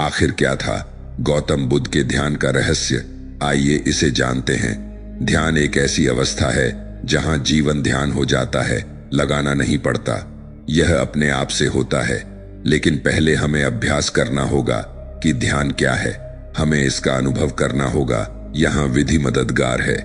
आखिर क्या था गौतम बुद्ध के ध्यान का रहस्य? आइए इसे जानते हैं। ध्यान एक ऐसी अवस्था है जहां जीवन ध्यान हो जाता है, लगाना नहीं पड़ता। यह अपने आप से होता है। लेकिन पहले हमें अभ्यास करना होगा कि ध्यान क्या है। हमें इसका अनुभव करना होगा। यहाँ विधि मददगार है।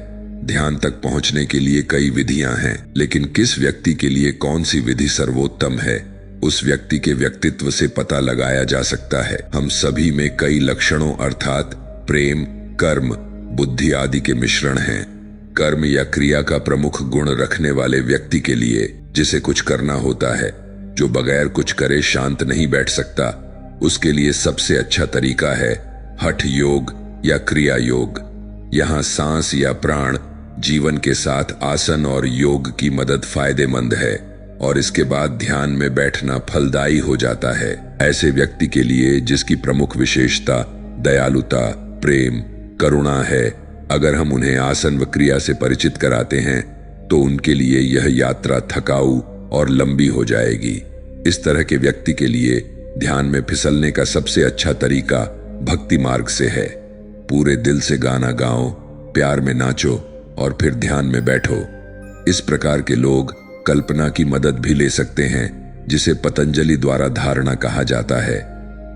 ध्यान तक पहुंचने के लिए कई विधियां हैं, लेकिन किस व्यक्ति के लिए कौन सी विधि सर्वोत्तम है, उस व्यक्ति के व्यक्तित्व से पता लगाया जा सकता है। हम सभी में कई लक्षणों अर्थात प्रेम, कर्म, बुद्धि आदि के मिश्रण हैं। कर्म या क्रिया का प्रमुख गुण रखने वाले व्यक्ति के लिए जिसे कुछ करना होता है, जो बगैर कुछ करे शांत नहीं बैठ सकता, उसके लिए सबसे अच्छा तरीका है हठ योग या क्रिया योग। यहाँ सांस या प्राण जीवन के साथ आसन और योग की मदद फायदेमंद है और इसके बाद ध्यान में बैठना फलदायी हो जाता है। ऐसे व्यक्ति के लिए जिसकी प्रमुख विशेषता दयालुता, प्रेम, करुणा है, अगर हम उन्हें आसन व क्रिया से परिचित कराते हैं तो उनके लिए यह यात्रा थकाऊ और लंबी हो जाएगी। इस तरह के व्यक्ति के लिए ध्यान में फिसलने का सबसे अच्छा तरीका भक्ति मार्ग से है। पूरे दिल से गाना गाओ, प्यार में नाचो और फिर ध्यान में बैठो। इस प्रकार के लोग कल्पना की मदद भी ले सकते हैं, जिसे पतंजलि द्वारा धारणा कहा जाता है।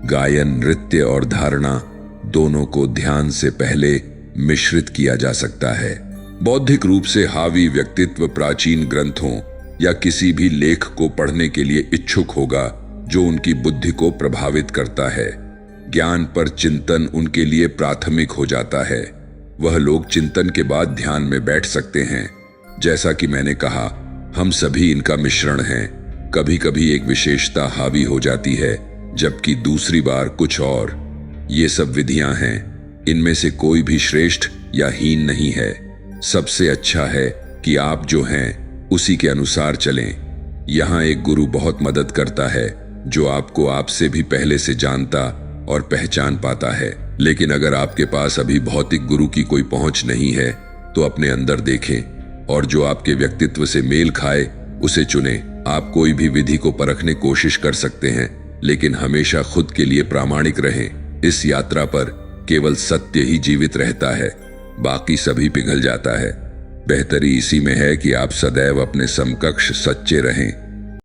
गायन, नृत्य और धारणा दोनों को ध्यान से पहले मिश्रित किया जा सकता है। बौद्धिक रूप से हावी व्यक्तित्व प्राचीन ग्रंथों या किसी भी लेख को पढ़ने के लिए इच्छुक होगा जो उनकी बुद्धि को प्रभावित करता है। ज्ञान पर चिंतन उनके लिए प्राथमिक हो जाता है। वह लोग चिंतन के बाद ध्यान में बैठ सकते हैं। जैसा कि मैंने कहा, हम सभी इनका मिश्रण हैं। कभी कभी एक विशेषता हावी हो जाती है, जबकि दूसरी बार कुछ और। ये सब विधियां हैं। इनमें से कोई भी श्रेष्ठ या हीन नहीं है। सबसे अच्छा है कि आप जो हैं उसी के अनुसार चलें। यहाँ एक गुरु बहुत मदद करता है, जो आपको आपसे भी पहले से जानता और पहचान पाता है। लेकिन अगर आपके पास अभी भौतिक गुरु की कोई पहुंच नहीं है तो अपने अंदर देखें और जो आपके व्यक्तित्व से मेल खाए उसे चुनें। आप कोई भी विधि को परखने कोशिश कर सकते हैं, लेकिन हमेशा खुद के लिए प्रामाणिक रहें। इस यात्रा पर केवल सत्य ही जीवित रहता है, बाकी सभी पिघल जाता है। बेहतरी इसी में है कि आप सदैव अपने समकक्ष सच्चे रहें।